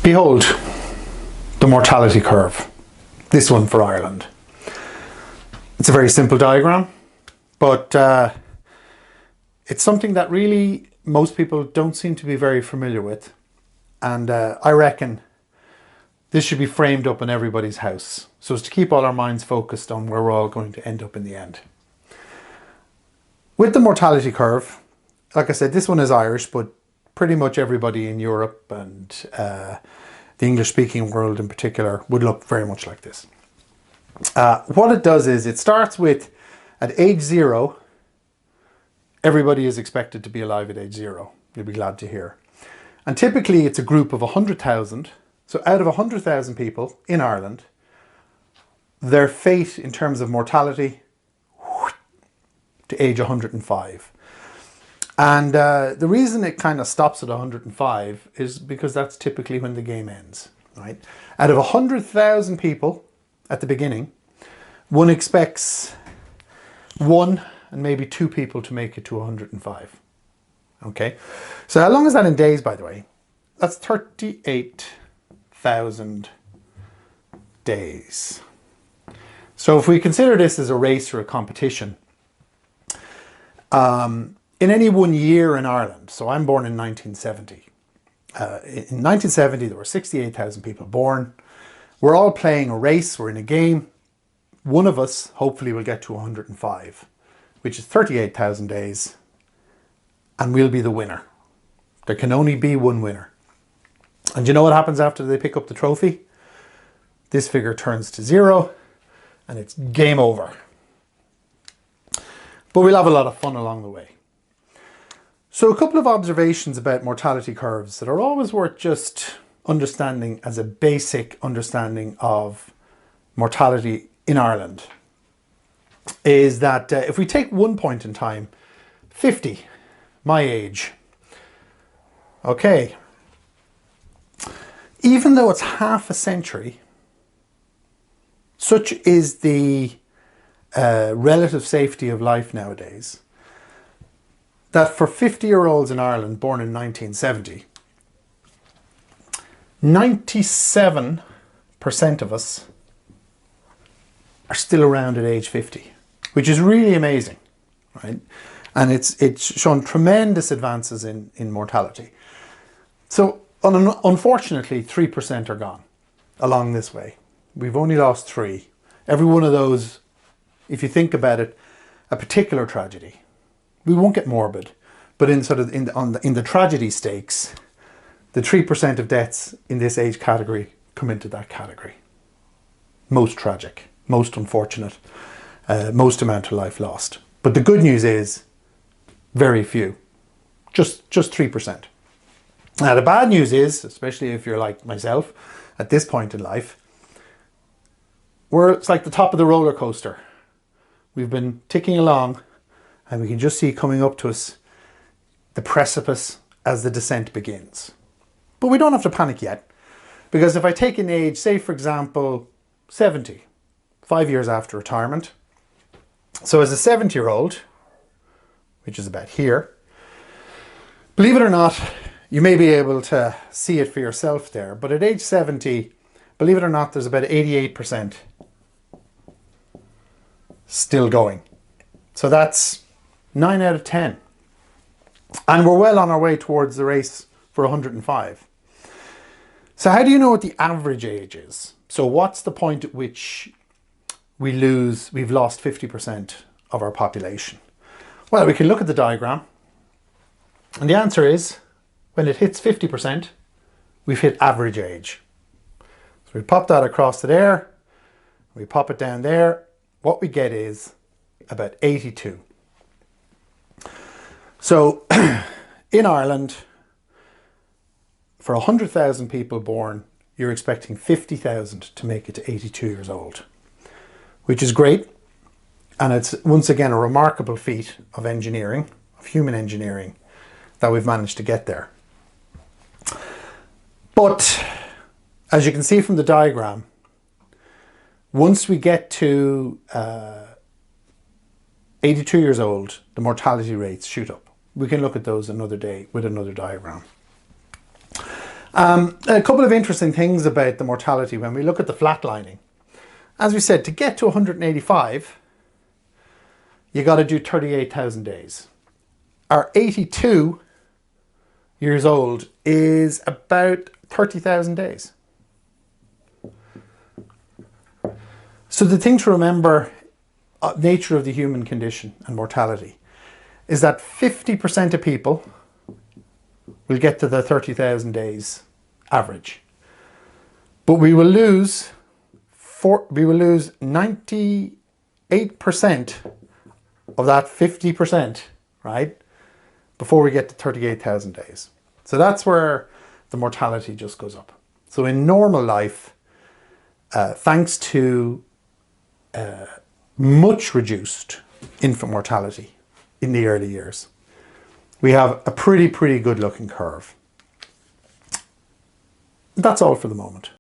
Behold the mortality curve, this one for Ireland. It's a very simple diagram, but it's something that really most people don't seem to be very familiar with. And I reckon this should be framed up in everybody's house so as to keep all our minds focused on where we're all going to end up in the end. With the mortality curve, like I said, this one is Irish, but pretty much everybody in Europe and the English-speaking world in particular would look very much like this. What it does is it starts with, at age 0, everybody is expected to be alive at age 0. You'll be glad to hear. And typically it's a group of 100,000. So out of 100,000 people in Ireland, their fate in terms of mortality to age 105. And the reason it kind of stops at 105 is because that's typically when the game ends, right? Out of 100,000 people at the beginning, one expects 1 and maybe 2 people to make it to 105. Okay, so how long is that in days, by the way? That's 38,000 days. So if we consider this as a race or a competition, in any one year in Ireland, so I'm born in 1970. In 1970, there were 68,000 people born. We're all playing a race, we're in a game. One of us hopefully will get to 105, which is 38,000 days, and we'll be the winner. There can only be one winner. And you know what happens after they pick up the trophy? This figure turns to 0, and it's game over. But we'll have a lot of fun along the way. So a couple of observations about mortality curves that are always worth just understanding as a basic understanding of mortality in Ireland is that if we take one point in time, 50, my age, okay, even though it's half a century, such is the relative safety of life nowadays, that for 50-year-olds in Ireland born in 1970, 97% of us are still around at age 50, which is really amazing, right? And it's shown tremendous advances in mortality. So unfortunately, 3% are gone along this way. We've only lost 3. Every one of those, if you think about it, a particular tragedy. We won't get morbid, but in the tragedy stakes, the 3% of deaths in this age category come into that category. Most tragic, most unfortunate, most amount of life lost. But the good news is very few, just 3%. Now the bad news is, especially if you're like myself at this point in life, it's like the top of the roller coaster. We've been ticking along, and we can just see coming up to us the precipice as the descent begins. But we don't have to panic yet, because if I take an age, say for example, 70, 5 years after retirement. So as a 70-year-old, which is about here, believe it or not, you may be able to see it for yourself there, but at age 70, believe it or not, there's about 88% still going. So that's 9 out of 10. And we're well on our way towards the race for 105. So how do you know what the average age is? So what's the point at which we've lost 50% of our population? Well, we can look at the diagram. And the answer is, when it hits 50%, we've hit average age. So we pop that across to there. We pop it down there. What we get is about 82. So in Ireland, for 100,000 people born, you're expecting 50,000 to make it to 82 years old, which is great. And it's once again a remarkable feat of engineering, of human engineering, that we've managed to get there. But as you can see from the diagram, once we get to 82 years old, the mortality rates shoot up. We can look at those another day with another diagram. A couple of interesting things about the mortality when we look at the flatlining. As we said, to get to 185, you got to do 38,000 days. Our 82 years old is about 30,000 days. So the thing to remember, nature of the human condition and mortality, is that 50% of people will get to the 30,000 days average. But we will lose 98% of that 50%, right? Before we get to 38,000 days. So that's where the mortality just goes up. So in normal life, thanks to much reduced infant mortality in the early years, we have a pretty good looking curve. That's all for the moment.